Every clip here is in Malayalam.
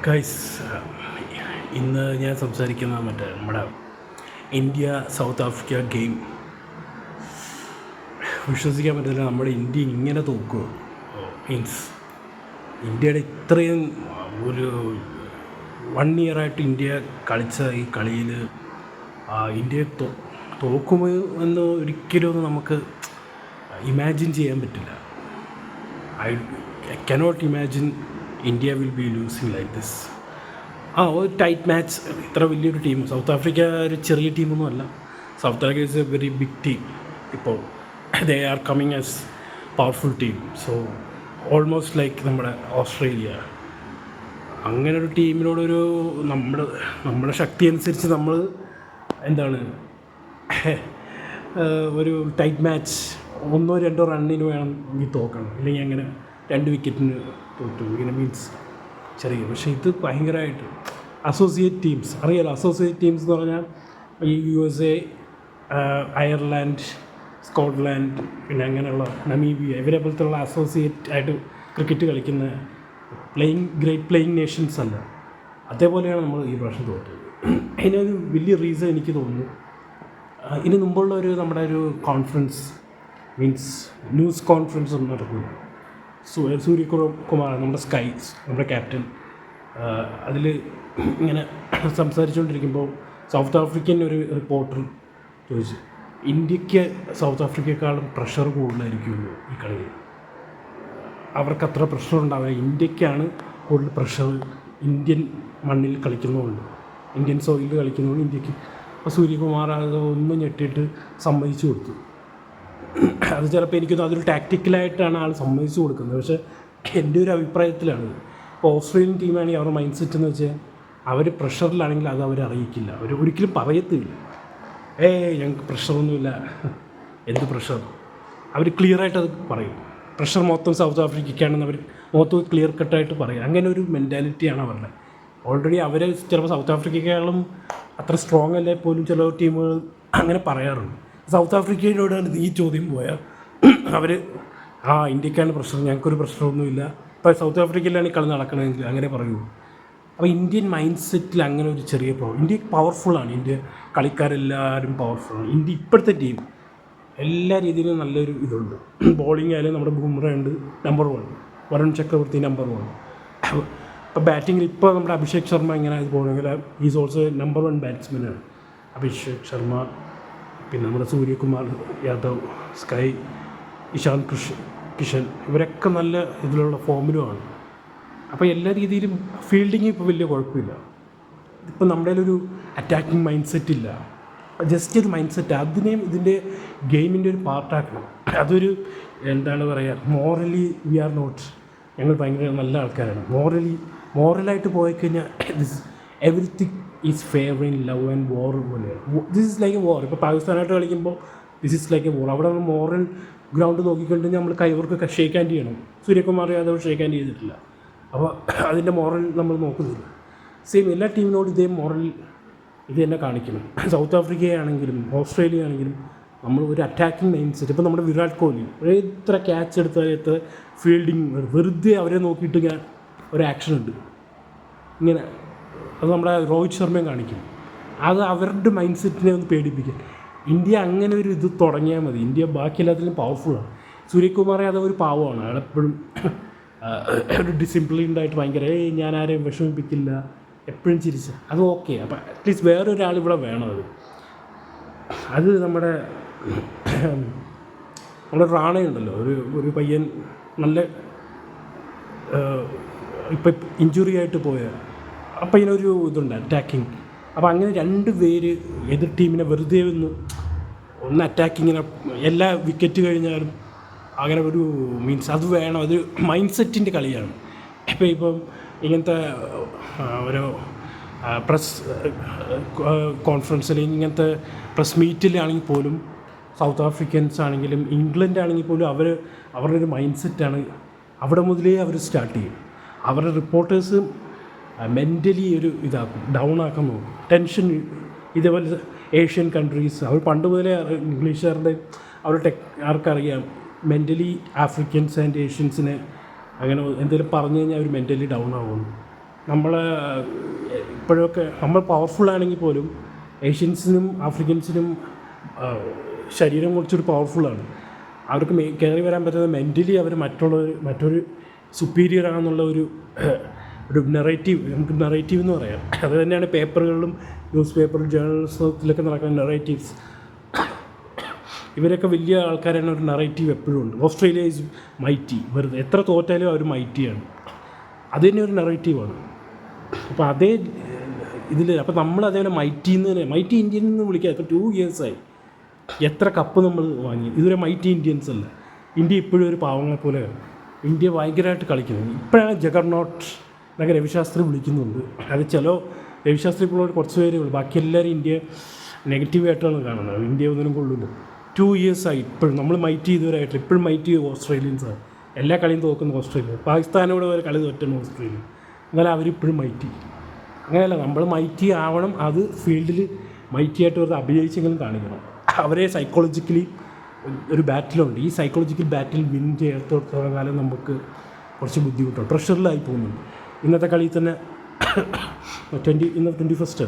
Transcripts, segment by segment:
ഗൈസ്, ഇന്ന് ഞാൻ സംസാരിക്കുന്ന നമ്മുടെ ഇന്ത്യ സൗത്ത് ആഫ്രിക്ക ഗെയിം. വിശ്വസിക്കാൻ പറ്റില്ല, നമ്മുടെ ഇന്ത്യ ഇങ്ങനെ തോക്കുമോ. മീൻസ് ഇന്ത്യയുടെ ഇത്രയും ഒരു 1 ഇയറായിട്ട് ഇന്ത്യ കളിച്ച ഈ കളിയിൽ ഇന്ത്യ തോക്കുമോ എന്ന് ഒരിക്കലും നമുക്ക് ഇമാജിൻ ചെയ്യാൻ പറ്റില്ല. I cannot imagine India will be losing like this. ഒരു ടൈറ്റ് മാച്ച്, ഇത്ര വലിയൊരു ടീം. സൗത്ത് ആഫ്രിക്ക ഒരു ചെറിയ ടീമൊന്നും അല്ല. South Africa is a very big team. ഇപ്പോൾ they are coming as powerful team. So almost like നമ്മുടെ ഓസ്ട്രേലിയ. അങ്ങനൊരു ടീമിനോടൊരു നമ്മുടെ ശക്തി അനുസരിച്ച് നമ്മൾ എന്താണ് ഒരു ടൈറ്റ് മാച്ച് 1-2 റണ്ണിന് വേണം ഈ തോക്കണം, ഇല്ലെങ്കിൽ അങ്ങനെ 2 വിക്കറ്റിന് തോറ്റു. ഇങ്ങനെ മീൻസ് ചെറിയ. പക്ഷേ ഇത് ഭയങ്കരമായിട്ട് അസോസിയേറ്റ് ടീംസ് അറിയാലോ. അസോസിയേറ്റ് ടീംസ് എന്ന് പറഞ്ഞാൽ ഈ USA, അയർലാൻഡ്, സ്കോട്ട്ലാൻഡ്, പിന്നെ അങ്ങനെയുള്ള നമീബിയ, ഇവരെ പോലത്തുള്ള അസോസിയേറ്റ് ആയിട്ട് ക്രിക്കറ്റ് കളിക്കുന്ന ഗ്രേറ്റ് പ്ലേയിങ് നേഷൻസ് അല്ല. അതേപോലെയാണ് നമ്മൾ ഈ പ്രാവശ്യം തോറ്റത്. അതിനൊരു വലിയ റീസൺ എനിക്ക് തോന്നുന്നു, ഇതിന് മുമ്പുള്ള നമ്മുടെ ഒരു കോൺഫറൻസ്, മീൻസ് ന്യൂസ് കോൺഫറൻസ് ഒന്നും നടക്കുന്നു. സൂര്യകുമാർ, നമ്മുടെ ക്യാപ്റ്റൻ, അതിൽ ഇങ്ങനെ സംസാരിച്ചുകൊണ്ടിരിക്കുമ്പോൾ സൗത്ത് ആഫ്രിക്കൻ ഒരു റിപ്പോർട്ടർ ചോദിച്ചു, ഇന്ത്യക്ക് സൗത്ത് ആഫ്രിക്കയെക്കാളും പ്രഷർ കൂടുതലായിരിക്കുമല്ലോ ഈ കളിയിൽ. അവർക്കത്ര പ്രഷർ ഉണ്ടാവില്ല, ഇന്ത്യക്കാണ് കൂടുതൽ പ്രഷർ. ഇന്ത്യൻ മണ്ണിൽ കളിക്കുന്നതുകൊണ്ട്, ഇന്ത്യൻ സോയിലിൽ കളിക്കുന്നതുകൊണ്ട് ഇന്ത്യക്ക്. അപ്പോൾ സൂര്യകുമാർ അത് ഒന്ന് ഞെട്ടിയിട്ട് സമ്മതിച്ചു കൊടുത്തു. അത് ചിലപ്പോൾ എനിക്കൊന്നും അതൊരു ടാക്റ്റിക്കലായിട്ടാണ് ആൾ സമ്മതിച്ചു കൊടുക്കുന്നത്. പക്ഷേ എൻ്റെ ഒരു അഭിപ്രായത്തിലാണ്. ഇപ്പോൾ ഓസ്ട്രേലിയൻ ടീമാണെങ്കിൽ അവരുടെ മൈൻഡ് സെറ്റ് എന്ന് വെച്ചാൽ അവർ പ്രഷറിലാണെങ്കിൽ അത് അവർ അറിയിക്കില്ല, അവർ ഒരിക്കലും പറയത്തില്ല. ഞങ്ങൾക്ക് പ്രഷറൊന്നുമില്ല, എന്ത് പ്രഷർ. അവർ ക്ലിയറായിട്ട് അത് പറയും. പ്രഷർ മൊത്തം സൗത്ത് ആഫ്രിക്കയ്ക്കാണെന്ന് അവർ മൊത്തം ക്ലിയർ കട്ടായിട്ട് പറയും. അങ്ങനെ ഒരു മെൻറ്റാലിറ്റിയാണ് അവരുടെ. ഓൾറെഡി അവർ ചിലപ്പോൾ സൗത്ത് ആഫ്രിക്കയെക്കാളും അത്ര സ്ട്രോങ് അല്ലേ പോലും ചില ടീമുകൾ അങ്ങനെ പറയാറുണ്ട്. സൗത്ത് ആഫ്രിക്കയിലോടാണ് ഈ ചോദ്യം പോയാൽ അവർ ഇന്ത്യക്കാണ് പ്രഷർ, ഞങ്ങൾക്കൊരു പ്രശ്നമൊന്നുമില്ല. ഇപ്പോൾ സൗത്ത് ആഫ്രിക്കയിലാണ് ഈ കളി നടക്കണമെങ്കിൽ അങ്ങനെ പറയുള്ളൂ. അപ്പോൾ ഇന്ത്യൻ മൈൻഡ് സെറ്റിൽ അങ്ങനെ ഒരു ചെറിയ പ്രോബ്ലം. ഇന്ത്യ പവർഫുള്ളാണ്, ഇന്ത്യ കളിക്കാരെല്ലാവരും പവർഫുള്ളാണ്. ഇന്ത്യ ഇപ്പോഴത്തെ ടീം എല്ലാ രീതിയിലും നല്ലൊരു ഇതുണ്ട്. ബോളിംഗ് ആയാലും നമ്മുടെ ബുംറ ഉണ്ട് നമ്പർ 1, വരുൺ ചക്രവർത്തി നമ്പർ 1. ഇപ്പോൾ ബാറ്റിങ്ങിൽ ഇപ്പോൾ നമ്മുടെ അഭിഷേക് ശർമ്മ ഇങ്ങനെ പോകണമെങ്കിൽ ഈസ് ഓൾസോ നമ്പർ 1 ബാറ്റ്സ്മാനാണ് അഭിഷേക് ശർമ്മ. പിന്നെ നമ്മുടെ സൂര്യകുമാർ യാദവ്, സ്കൈ, ഇഷാൻ കിഷൻ, ഇവരൊക്കെ നല്ല ഇതിലുള്ള ഫോമിലുമാണ്. അപ്പോൾ എല്ലാ രീതിയിലും ഫീൽഡിങ് ഇപ്പോൾ വലിയ കുഴപ്പമില്ല. ഇപ്പോൾ നമ്മുടെ ഒരു അറ്റാക്കിംഗ് മൈൻഡ് സെറ്റ് ഇല്ല, ജസ്റ്റ് ഒരു മൈൻഡ് സെറ്റ്. അതിനെയും ഇതിൻ്റെ ഗെയിമിൻ്റെ ഒരു പാർട്ടാക്കണം. അതൊരു എന്താണ് പറയുക, മോറലി വി ആർ നോട്ട്, ഞങ്ങൾ ഭയങ്കര നല്ല ആൾക്കാരാണ്. മോറലായിട്ട് പോയിക്കഴിഞ്ഞാൽ everything is favouring love and war പോലെയാണ്. This is like a war. ഇപ്പോൾ പാകിസ്ഥാനായിട്ട് കളിക്കുമ്പോൾ this is like a war. അവിടെ നമ്മൾ മോറൽ ഗ്രൗണ്ട് നോക്കിക്കഴിഞ്ഞാൽ നമ്മൾ കൈവർക്ക് ഷേക്ക് ഹാൻഡ് ചെയ്യണം. സൂര്യകുമാർ യാദവ് ഷേക്ക് ഹാൻഡ് ചെയ്തിട്ടില്ല. അപ്പോൾ അതിൻ്റെ മോറൽ നമ്മൾ നോക്കുന്നില്ല. സെയിം എല്ലാ ടീമിനോട് ഇതേ മോറൽ ഇത് തന്നെ കാണിക്കണം. സൗത്ത് ആഫ്രിക്കയാണെങ്കിലും ഓസ്ട്രേലിയ ആണെങ്കിലും നമ്മൾ ഒരു അറ്റാക്കിംഗ് മൈൻഡ് സെറ്റ്. ഇപ്പോൾ നമ്മുടെ വിരാട് കോഹ്ലി എത്ര ക്യാച്ച് എടുത്താൽ എത്ര ഫീൽഡിങ്, വെറുതെ അവരെ നോക്കിയിട്ട് ഞാൻ ഒരു ആക്ഷൻ ഉണ്ട് ഇങ്ങനെ. അത് നമ്മുടെ രോഹിത് ശർമ്മയും കാണിക്കും. അത് അവരുടെ മൈൻഡ് സെറ്റിനെ ഒന്ന് പേടിപ്പിക്കാൻ. ഇന്ത്യ അങ്ങനെ ഒരു ഇത് തുടങ്ങിയാൽ മതി. ഇന്ത്യ ബാക്കി എല്ലാത്തിലും പവർഫുള്ളാണ്. സൂര്യകുമാർ യാദവ് ഒരു പാവമാണ്. അയാളെപ്പോഴും ഒരു ഡിസിപ്ലിൻഡായിട്ട് ഭയങ്കര ഞാൻ ആരെയും വിഷമിപ്പിക്കില്ല, എപ്പോഴും ചിരിച്ച്, അത് ഓക്കെ. അപ്പം അറ്റ്ലീസ്റ്റ് വേറൊരാൾ ഇവിടെ വേണം. അത് നമ്മുടെ റാണയുണ്ടല്ലോ, ഒരു പയ്യൻ നല്ല ഇപ്പം ഇഞ്ചുറി ആയിട്ട് പോയ അപ്പം ഇതിനൊരു ഇതുണ്ട് അറ്റാക്കിങ്. അപ്പോൾ അങ്ങനെ 2 പേര് എതിർ ടീമിനെ വെറുതെ ഒന്ന് അറ്റാക്കിങ്ങിനെ എല്ലാ വിക്കറ്റ് കഴിഞ്ഞാലും അങ്ങനെ ഒരു മീൻസ് അത് വേണം. അത് മൈൻഡ് സെറ്റിൻ്റെ കളിയാണ്. ഇപ്പം ഇങ്ങനത്തെ ഒരു പ്രസ് കോൺഫറൻസിൽ, ഇങ്ങനത്തെ പ്രസ് മീറ്റിലാണെങ്കിൽ പോലും സൗത്ത് ആഫ്രിക്കൻസ് ആണെങ്കിലും ഇംഗ്ലണ്ട് ആണെങ്കിൽ പോലും അവരുടെ ഒരു മൈൻഡ് സെറ്റാണ്. അവിടെ മുതലേ അവർ സ്റ്റാർട്ട് ചെയ്യും. അവരുടെ റിപ്പോർട്ടേഴ്സ് മെൻ്റലി ഒരു ഇതാക്കും, ഡൗൺ ആക്കാൻ നോക്കും, ടെൻഷൻ. ഇതേപോലെ ഏഷ്യൻ കൺട്രീസ് അവർ പണ്ട് മുതലേ ഇംഗ്ലീഷുകാരുടെ ആർക്കറിയാം മെൻ്റലി ആഫ്രിക്കൻസ് ആൻഡ് ഏഷ്യൻസിനെ അങ്ങനെ എന്തെങ്കിലും പറഞ്ഞു കഴിഞ്ഞാൽ അവർ മെൻ്റലി ഡൗൺ ആവുന്നു. നമ്മൾ ഇപ്പോഴൊക്കെ നമ്മൾ പവർഫുള്ളാണെങ്കിൽ പോലും ഏഷ്യൻസിനും ആഫ്രിക്കൻസിനും ശരീരം കുറച്ചൊരു പവർഫുള്ളാണ്. അവർക്ക് കയറി വരാൻ പറ്റുന്നത് മെൻ്റലി അവർ മറ്റൊരു സുപ്പീരിയർ ആണെന്നുള്ള ഒരു നെറേറ്റീവ്, നമുക്ക് നെറേറ്റീവ് എന്ന് പറയാം. അത് തന്നെയാണ് പേപ്പറുകളിലും ന്യൂസ് പേപ്പർ ജേർണലിസത്തിലൊക്കെ നടക്കുന്ന നെറേറ്റീവ്സ്. ഇവരൊക്കെ വലിയ ആൾക്കാരാണ്, ഒരു നെറേറ്റീവ് എപ്പോഴും ഉണ്ട്. ഓസ്ട്രേലിയ ഈസ് മൈറ്റി, വെറുതെ എത്ര തോറ്റാലും അവർ മൈറ്റിയാണ്. അത് തന്നെ ഒരു നെറേറ്റീവാണ്. അപ്പോൾ അതേ ഇതിൽ അപ്പോൾ നമ്മൾ അതേപോലെ മൈറ്റി ഇന്ത്യൻ എന്ന് വിളിക്കുക. ഇപ്പോൾ 2 ഇയേഴ്സായി എത്ര കപ്പ് നമ്മൾ വാങ്ങി, ഇതുവരെ മൈറ്റി ഇന്ത്യൻസ് അല്ല. ഇന്ത്യ ഇപ്പോഴും ഒരു പാവങ്ങളെ പോലെയാണ്. ഇന്ത്യ ഭയങ്കരമായിട്ട് കളിക്കുന്നത്. ഇപ്പോഴാണ് ജഗർനോട്ട് എന്നൊക്കെ രവിശാസ്ത്രി വിളിക്കുന്നുണ്ട്. അത് രവിശാസ്ത്രി ഇപ്പോൾ കുറച്ച് പേര് ബാക്കി എല്ലാവരും ഇന്ത്യ നെഗറ്റീവായിട്ടാണ് കാണുന്നത്. ഇന്ത്യ ഒന്നിനും കൊള്ളില്ല. 2 ഇയേഴ്സായി ഇപ്പോഴും നമ്മൾ മൈറ്റി ഇതുവരെയായിട്ടില്ല. ഇപ്പോഴും മൈറ്റി ഓസ്ട്രേലിയൻസാണ്. എല്ലാ കളിയും തോക്കുന്ന ഓസ്ട്രേലിയ. പാകിസ്ഥാനോട് വരെ കളി തോറ്റാണ് ഓസ്ട്രേലിയ. എന്നാലും അവരിപ്പോഴും മൈറ്റി. അങ്ങനെയല്ല, നമ്മൾ മൈറ്റി ആവണം. അത് ഫീൽഡിൽ മൈറ്റിയായിട്ട് ഒരു അഭിനയിച്ചെങ്കിലും കാണിക്കണം. അവരെ സൈക്കോളജിക്കലി ഒരു ബാറ്റിലുണ്ട്. ഈ സൈക്കോളജിക്കൽ ബാറ്റിൽ വിൻ ചെയ്യാത്തോളം കാലം നമുക്ക് കുറച്ച് ബുദ്ധിമുട്ടാണ്, പ്രഷറിലായി പോകുന്നുണ്ട്. ഇന്നത്തെ കളിയിൽ തന്നെ 21st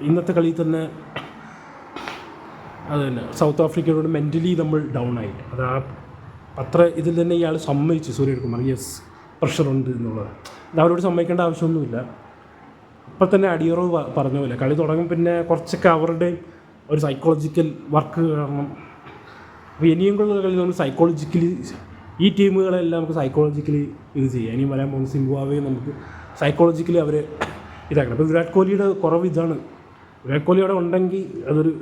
ഇന്നത്തെ കളിയിൽ തന്നെ അത് തന്നെ സൗത്ത് ആഫ്രിക്കയോട് മെൻ്റലി നമ്മൾ ഡൗൺ ആയി. അത് അത്ര ഇതിൽ തന്നെ ഇയാൾ സമ്മതിച്ചു, സൂര്യകുമാർ, യെസ് പ്രഷറുണ്ട് എന്നുള്ളത്. അത് അവരോട് സമ്മതിക്കേണ്ട ആവശ്യമൊന്നുമില്ല. ഇപ്പം തന്നെ അടിയറോ പറഞ്ഞ പോലെ കളി തുടങ്ങും. പിന്നെ കുറച്ചൊക്കെ അവരുടെ ഒരു സൈക്കോളജിക്കൽ വർക്ക് കാരണം. അപ്പോൾ ഇനിയും കൂടെ കളി നമ്മൾ സൈക്കോളജിക്കലി ഈ ടീമുകളെല്ലാം നമുക്ക് സൈക്കോളജിക്കലി ഇത് ചെയ്യാം. ഇനിയും വരാൻ പോകുന്ന സിംബാബ്വെ നമുക്ക് സൈക്കോളജിക്കലി അവർ ഇതാക്കണം. അപ്പോൾ വിരാട് കോഹ്ലിയുടെ കുറവ് ഇതാണ്. വിരാട് കോഹ്ലി അവിടെ ഉണ്ടെങ്കിൽ അതൊരു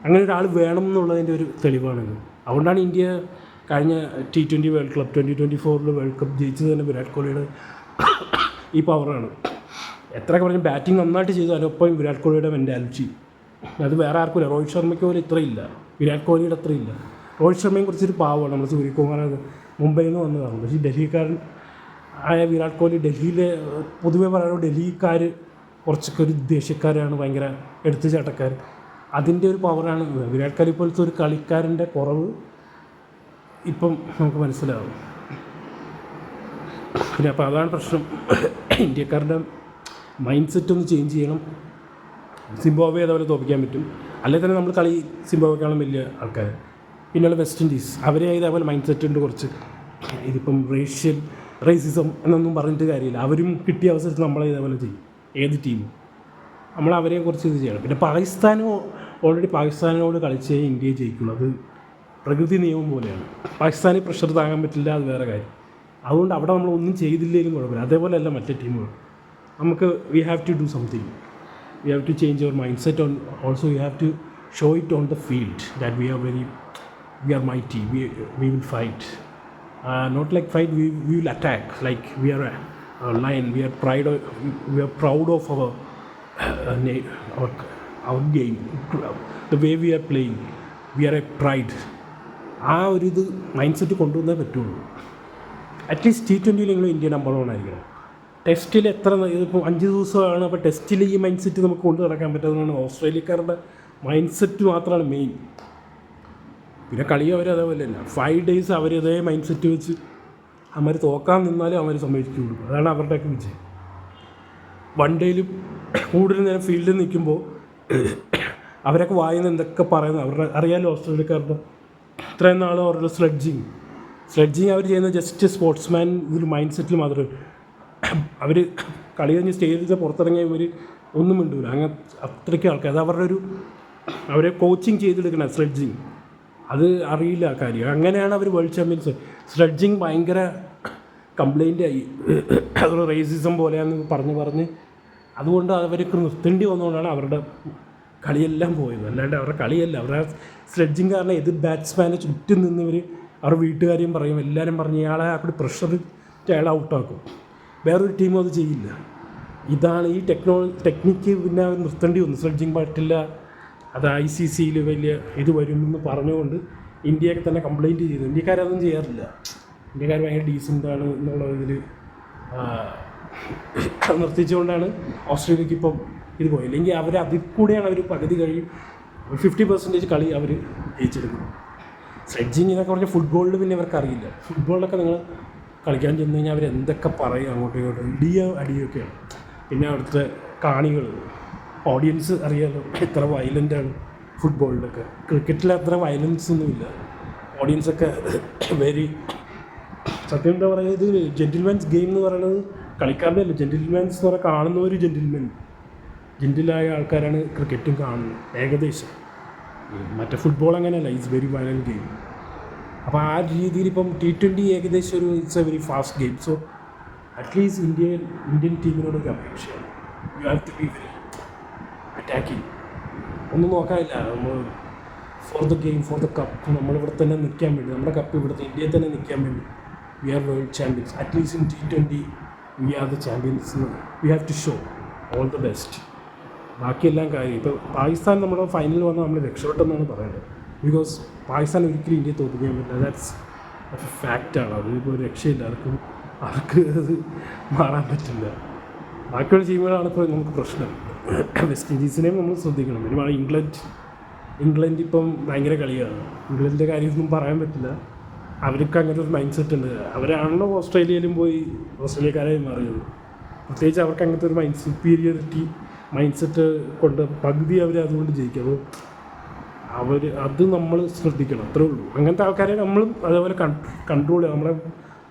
അങ്ങനെ ഒരാൾ വേണം എന്നുള്ളതിൻ്റെ ഒരു തെളിവാണിത്. അതുകൊണ്ടാണ് ഇന്ത്യ കഴിഞ്ഞ T20 world cup 2024 world cup ജയിച്ചത് തന്നെ വിരാട് കോഹ്ലിയുടെ ഈ പവറാണ്. എത്രയൊക്കെ പറഞ്ഞാൽ ബാറ്റിംഗ് നന്നായിട്ട് ചെയ്തു, അതിനൊപ്പം വിരാട് കോഹ്ലിയുടെ മെൻറ്റാലിറ്റി അത് വേറെ ആർക്കും ഇല്ല. രോഹിത് ശർമ്മയ്ക്ക് പോലും ഇത്രയില്ല, വിരാട് കോഹ്ലിയുടെ അത്രയില്ല. രോഹിത് ശർമ്മയും കുറച്ചൊരു പാവമാണ്. നമ്മൾ സൂര്യകുമാർ മുംബൈയിൽ നിന്ന് വന്നതാണ്. പക്ഷേ ഡൽഹിക്കാരൻ ആയ വിരാട് കോഹ്ലി ഡൽഹിയിലെ പൊതുവെ പറയുമ്പോൾ ഡൽഹിക്കാർ കുറച്ചൊക്കെ ഒരു ദേഷ്യക്കാരാണ്, ഭയങ്കര എടുത്തുചാട്ടക്കാർ. അതിൻ്റെ ഒരു പവറാണ് വിരാട് കോഹ്ലി പോലത്തെ ഒരു കളിക്കാരൻ്റെ കുറവ് ഇപ്പം നമുക്ക് മനസ്സിലാവും. പിന്നെ അപ്പോൾ അതാണ് പ്രശ്നം. ഇന്ത്യക്കാരുടെ മൈൻഡ് സെറ്റ് ഒന്ന് ചേഞ്ച് ചെയ്യണം. സിംബാബ്വെ അതേപോലെ തോൽപ്പിക്കാൻ പറ്റും. അല്ലെങ്കിൽ തന്നെ നമ്മൾ കളി സിംബാബ്വെക്കാളും വലിയ ആൾക്കാർ. പിന്നെയുള്ള വെസ്റ്റ് ഇൻഡീസ്, അവരെ ഇതേപോലെ മൈൻഡ് സെറ്റ് ഉണ്ട് കുറച്ച്. ഇതിപ്പം റേസിസം എന്നൊന്നും പറഞ്ഞിട്ട് കാര്യമില്ല. അവരും കിട്ടിയ അവസരത്തിൽ നമ്മളെ ഇതേപോലെ ചെയ്യും. ഏത് ടീമും നമ്മൾ അവരെയും കുറച്ച് ഇത് ചെയ്യണം. പിന്നെ പാകിസ്ഥാനോട് കളിച്ചേ ഇന്ത്യയെ ജയിക്കുള്ളൂ. അത് പ്രകൃതി നിയമം പോലെയാണ്. പാകിസ്ഥാനിൽ പ്രഷർ താങ്ങാൻ പറ്റില്ല, അത് വേറെ കാര്യം. അതുകൊണ്ട് അവിടെ നമ്മൾ ഒന്നും ചെയ്തില്ലെങ്കിലും കുഴപ്പമില്ല. അതേപോലെയല്ല മറ്റേ ടീമുകൾ. നമുക്ക് we have to do something. We have to change our mindset on. Also we have to show it on the field that we are mighty, we will fight. Not like fight, we will attack. Like we are a lion. We are proud of our game, the way we are playing. We are a pride. ആ ഒരു ഇത് മൈൻഡ് സെറ്റ് കൊണ്ടുവന്നേ പറ്റുള്ളൂ. അറ്റ്ലീസ്റ്റ് T20 ഇന്ത്യ നമ്പർ 1 ആയിരിക്കണം. ടെസ്റ്റിൽ ഇതിപ്പോൾ 5 ദിവസമാണ്. അപ്പോൾ ടെസ്റ്റിൽ ഈ മൈൻഡ് സെറ്റ് നമുക്ക് കൊണ്ടു നടക്കാൻ പറ്റുന്നതാണ്. ഓസ്ട്രേലിയക്കാരുടെ മൈൻഡ് സെറ്റ് മാത്രമാണ് മെയിൻ. പിന്നെ കളി അതേപോലെ തന്നെ 5 days അവരതേ മൈൻഡ് സെറ്റ് വെച്ച് അവർ തോക്കാൻ നിന്നാലും അവർ സമ്മതിക്കുള്ളൂ. അതാണ് അവരുടെയൊക്കെ വിജയം. 1 ഡേയിലും കൂടുതൽ നേരം ഫീൽഡിൽ നിൽക്കുമ്പോൾ അവരൊക്കെ വായിന്ന് എന്തൊക്കെ പറയുന്നത് അവരുടെ അറിയാമല്ലോ. ഓസ്ട്രേലിയക്കാരുടെ ഇത്രയും നാൾ അവരുടെ സ്ലെഡ്ജിങ് അവർ ചെയ്യുന്നത് ജസ്റ്റ് സ്പോർട്സ്മാൻ ഒരു മൈൻഡ് സെറ്റിൽ മാത്രമേ. അവർ കളി കഴിഞ്ഞ് സ്റ്റേജിൽ പുറത്തിറങ്ങിയ ഇവർ ഒന്നും മിണ്ടൂല. അങ്ങനെ അത്രയ്ക്ക് ആൾക്കാർ അത് അവരെ കോച്ചിങ് ചെയ്തെടുക്കണം. സ്ലെഡ്ജിങ് അത് അറിയില്ല ആ കാര്യം. അങ്ങനെയാണ് അവർ വേൾഡ് ചാമ്പ്യൻസ്. സ്ലെഡ്ജിങ് ഭയങ്കര കംപ്ലൈൻ്റ് ആയി. അതൊരു റേസിസം പോലെയാണെന്ന് പറഞ്ഞ് അതുകൊണ്ട് അവർക്ക് നിർത്തേണ്ടി വന്നുകൊണ്ടാണ് അവരുടെ കളിയെല്ലാം പോയത്. അല്ലാണ്ട് അവരുടെ കളിയല്ല, അവരുടെ സ്ലെഡ്ജിങ് കാരണം എതിർ ബാറ്റ്സ്മാനെ ചുറ്റും നിന്നവർ അവരുടെ വീട്ടുകാരെയും പറയും, എല്ലാവരും പറഞ്ഞ് ഇയാളെ അവിടെ പ്രഷർ അയാളെ ഔട്ടാക്കും. വേറൊരു ടീമും അത് ചെയ്യില്ല. ഇതാണ് ഈ ടെക്നിക്ക്. പിന്നെ അവർ നിർത്തേണ്ടി വന്നു. സ്ലെഡ്ജിങ് പറ്റില്ല, അത് ICCയിൽ വലിയ ഇത് വരുമെന്ന് പറഞ്ഞുകൊണ്ട് ഇന്ത്യയൊക്കെ തന്നെ കംപ്ലയിൻറ്റ് ചെയ്തു. ഇന്ത്യക്കാരതൊന്നും ചെയ്യാറില്ല. ഇന്ത്യക്കാർ ഭയങ്കര ഡീസൻ്റാണ് എന്നുള്ള ഇതിൽ നിർത്തിച്ചുകൊണ്ടാണ് ഓസ്ട്രേലിയക്ക് ഇപ്പം ഇത് പോയത്. അല്ലെങ്കിൽ അതിൽ കൂടെയാണ് അവർ പകുതി കഴിയും 50% കളി അവർ ജയിച്ചെടുക്കുന്നത്. സ്ലെഡ്ജിങ് എന്നൊക്കെ പറഞ്ഞാൽ ഫുട്ബോളിൽ പിന്നെ ഇവർക്ക് അറിയില്ല. ഫുട്ബോളിലൊക്കെ നിങ്ങൾ കളിക്കാൻ ചെന്ന് കഴിഞ്ഞാൽ അവർ എന്തൊക്കെ പറയും അങ്ങോട്ടും ഇങ്ങോട്ടും, അടിയൊക്കെയാണ്. പിന്നെ അവിടുത്തെ കാണികൾ, ഓഡിയൻസ് അറിയാലോ എത്ര വയലൻ്റാണ് ഫുട്ബോളിലൊക്കെ. ക്രിക്കറ്റിൽ അത്ര വയലൻസ് ഒന്നുമില്ല. ഓഡിയൻസൊക്കെ വെരി, സത്യം എന്താ പറയുക, ഇത് ജെൻറ്റിൽമാൻസ് ഗെയിം എന്ന് പറയുന്നത് കളിക്കാരുടെ അല്ല, ജെൻറ്റിൽമാൻസ് എന്ന് പറഞ്ഞാൽ കാണുന്ന ഒരു ജെൻറ്റിലായ ആൾക്കാരാണ് ക്രിക്കറ്റും കാണുന്നത് ഏകദേശം. മറ്റേ ഫുട്ബോൾ അങ്ങനെയല്ല, ഇറ്റ്സ് വെരി വയലൻറ്റ് ഗെയിം. അപ്പോൾ ആ രീതിയിൽ ഇപ്പം T20 ഏകദേശം ഒരു it's a very fast game. So at least Indian ടീമിനോടൊക്കെ അപേക്ഷയാണ്, you have to be very attacking. ഒന്നും നോക്കാനില്ല, നമ്മൾ for the game, for the cup, നമ്മളിവിടെ തന്നെ നിൽക്കാൻ വേണ്ടി, നമ്മുടെ കപ്പ് ഇവിടുത്തെ ഇന്ത്യയിൽ തന്നെ നിൽക്കാൻ വേണ്ടി we are world champions. At least in T20 we are the champions. We have to show all the best. ബാക്കിയെല്ലാം കാര്യം ഇപ്പോൾ പാകിസ്ഥാൻ നമ്മുടെ ഫൈനലിൽ വന്നാൽ നമ്മൾ രക്ഷപ്പെട്ടെന്നാണ് പറയുന്നത്. ബിക്കോസ് പാകിസ്ഥാൻ ഒരിക്കലും ഇന്ത്യയെ തോൽപ്പിക്കാൻ പറ്റില്ല. ദാറ്റ്സ് ഫാക്റ്റാണ്. അതിപ്പോൾ രക്ഷയില്ല, അവർക്ക് അത് മാറാൻ പറ്റില്ല. ബാക്കിയുള്ള ടീമുകളാണ് ഇപ്പോൾ നമുക്ക് പ്രശ്നം. വെസ്റ്റ് ഇൻഡീസിനെയും നമ്മൾ ശ്രദ്ധിക്കണം. ഒരുപാട് ഇംഗ്ലണ്ട് ഇപ്പം ഭയങ്കര കളിയാണ്. ഇംഗ്ലണ്ടിൻ്റെ കാര്യമൊന്നും പറയാൻ പറ്റില്ല. അവർക്ക് അങ്ങനത്തെ ഒരു മൈൻഡ് സെറ്റ് ഉണ്ട്. അവരാണല്ലോ ഓസ്ട്രേലിയയിലും പോയി ഓസ്ട്രേലിയക്കാരായി മാറിയത്. പ്രത്യേകിച്ച് അവർക്ക് അങ്ങനത്തെ ഒരു സുപ്പീരിയറിറ്റി മൈൻഡ് സെറ്റ് കൊണ്ട് പകുതി അവർ അതുകൊണ്ട് ജയിക്കും. അപ്പോൾ അത് നമ്മൾ ശ്രദ്ധിക്കണം, അത്രേ ഉള്ളൂ. അങ്ങനത്തെ ആൾക്കാരെ നമ്മളും അതേപോലെ കൺട്രോൾ ചെയ്യുക, നമ്മളെ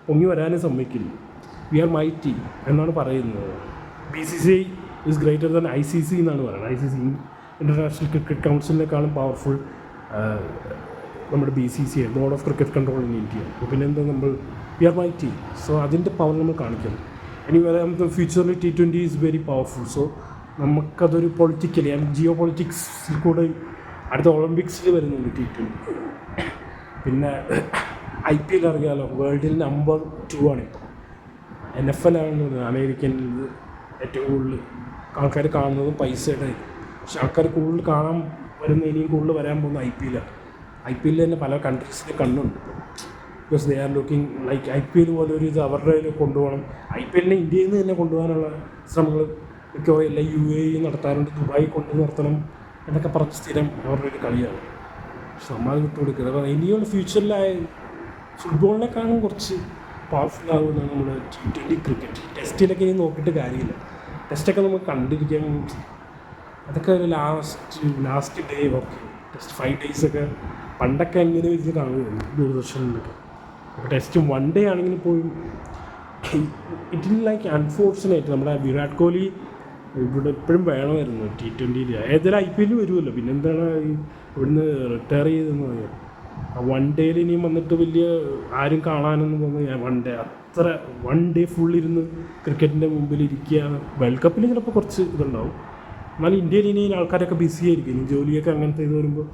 പൊങ്ങി വരാനും സമ്മതിക്കില്ല. വി ആർ മൈറ്റി എന്നാണ് പറയുന്നത്. BCCI is greater than ICC എന്നാണ് പറയുന്നത്. ICC ഇൻ്റർനാഷണൽ ക്രിക്കറ്റ് കൗൺസിലിനേക്കാളും പവർഫുൾ നമ്മുടെ BCCI, board of cricket control in India. പിന്നെ എന്താ, വി ആർ മൈറ്റി. സോ അതിൻ്റെ പവർ നമ്മൾ കാണിക്കണം. ഇനി വരാമത്തെ ഫ്യൂച്ചറിൽ T20 is very powerful. So നമുക്കതൊരു പൊളിറ്റിക്കലി ജിയോ പൊളിറ്റിക്സിൽ കൂടെ അടുത്ത ഒളിമ്പിക്സിൽ വരുന്നുണ്ട് T20. പിന്നെ IPL അറിയാമല്ലോ, വേൾഡിൽ നമ്പർ 2 ആണിപ്പോൾ. NFL ആണ് അമേരിക്കനിൽ ഏറ്റവും കൂടുതൽ ആൾക്കാർ കാണുന്നതും പൈസയുടെ. പക്ഷെ ആൾക്കാർ കൂടുതൽ കാണാൻ വരുന്ന, ഇനിയും കൂടുതൽ വരാൻ പോകുന്ന IPL ആണ്. IPL തന്നെ പല കൺട്രീസിൽ കണ്ണുണ്ട് ഇപ്പോൾ. Because they are looking like IPL പോലെ ഒരു ഇത് അവരുടെ കയ്യിൽ കൊണ്ടുപോകണം. IPL ഇന്ത്യയിൽ നിന്ന് തന്നെ കൊണ്ടുപോകാനുള്ള ശ്രമങ്ങൾ മിക്കവാറും എല്ലാ UAE നടത്താറുണ്ട്. ദുബായി കൊണ്ട് നിർത്തണം എന്നൊക്കെ പറഞ്ഞ് സ്ഥിരം അവരുടെ ഒരു കളിയാണ്. പക്ഷെ നമ്മൾ അത് വിട്ടുകൊടുക്കുന്നത്. അപ്പോൾ ഇനിയുള്ള ഫ്യൂച്ചറിലായ ഫുട്ബോളിനെക്കാളും കുറച്ച് പവർഫുൾ ആകുമെന്നാണ് നമ്മുടെ T20 ക്രിക്കറ്റ്. ടെസ്റ്റിലൊക്കെ ഇനി നോക്കിയിട്ട് കാര്യമില്ല. ടെസ്റ്റൊക്കെ നമുക്ക് കണ്ടിരിക്കാൻ, അതൊക്കെ ഒരു last day okay. Test 5 days ഒക്കെ പണ്ടൊക്കെ എങ്ങനെ വെച്ച് കാണുമായിരുന്നു ദൂരദർശനിലൊക്കെ. അപ്പോൾ ടെസ്റ്റ് 1 day ആണെങ്കിൽ പോലും ഇറ്റ് ഇസ് ലൈക്ക് അൺഫോർച്ചുനേറ്റ്. നമ്മുടെ വിരാട് കോഹ്ലി ഇവിടെ എപ്പോഴും വേണമായിരുന്നു T20. ഏതായാലും IPL വരുമല്ലോ, പിന്നെന്താണ് ഇവിടുന്ന് റിട്ടയർ ചെയ്തെന്ന് പറയാം. ആ 1 day ഇനിയും വന്നിട്ട് വലിയ ആരും കാണാനൊന്നും തോന്നുന്നു. 1 day അത്ര 1 day ഫുൾ ഇരുന്ന് ക്രിക്കറ്റിൻ്റെ മുമ്പിൽ ഇരിക്കുക. വേൾഡ് കപ്പിൽ ചിലപ്പോൾ കുറച്ച് ഇതുണ്ടാവും. എന്നാലും ഇന്ത്യയിൽ ഇനി ആൾക്കാരൊക്കെ ബിസി ആയിരിക്കും. ഇനി ജോലിയൊക്കെ അങ്ങനത്തെ ഇത് വരുമ്പോൾ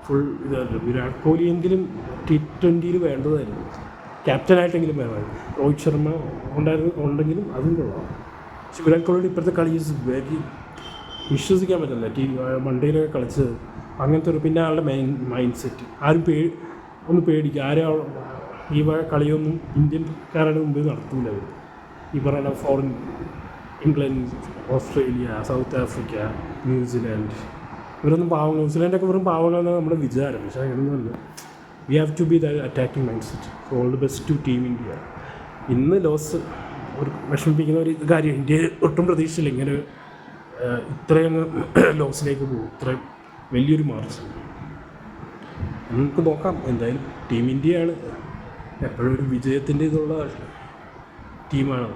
ഫുൾ ഇതല്ല. വിരാട് കോഹ്ലി എങ്കിലും T20 വേണ്ടതായിരുന്നു, ക്യാപ്റ്റനായിട്ടെങ്കിലും വേണമായിരുന്നു. രോഹിത് ശർമ്മ ഉണ്ടെങ്കിലും അതും കൊള്ളാം. പക്ഷെ വിരാട് കോഹ്ലിയുടെ ഇപ്പോഴത്തെ കളി ഈസ് വെരി വിശ്വസിക്കാൻ പറ്റില്ല. മണ്ടയിലൊക്കെ കളിച്ചത് അങ്ങനത്തെ ഒരു, പിന്നെ ആളുടെ മൈൻഡ് സെറ്റ് ആരും ഒന്ന് പേടിക്കുക. ആരും ഈ കളിയൊന്നും ഇന്ത്യൻകാരുടെ മുമ്പിൽ നടത്തൂല. അവർ ഈ പറയുന്ന foreign, England, Australia, South Africa, ന്യൂസിലാൻഡ്, ഇവരൊന്നും ന്യൂസിലാൻഡൊക്കെ വെറും പാവങ്ങളെന്നാണ് നമ്മുടെ വിചാരം. പക്ഷേ അങ്ങനെയൊന്നുമല്ല. We have to be the attacking mindset. All the best to team India. ഇന്ന് ലോസ് ഒരു വിഷമിപ്പിക്കുന്ന ഒരു കാര്യം. ഇന്ത്യ ഒട്ടും പ്രതീക്ഷയില്ല ഇങ്ങനെ ഇത്രയും ലോസിലേക്ക് പോകും, ഇത്രയും വലിയൊരു മാർച്ച്. നമുക്ക് നോക്കാം. എന്തായാലും ടീം ഇന്ത്യയാണ് എപ്പോഴും ഒരു വിജയത്തിൻ്റെ ഇതുള്ള ടീമാണ്.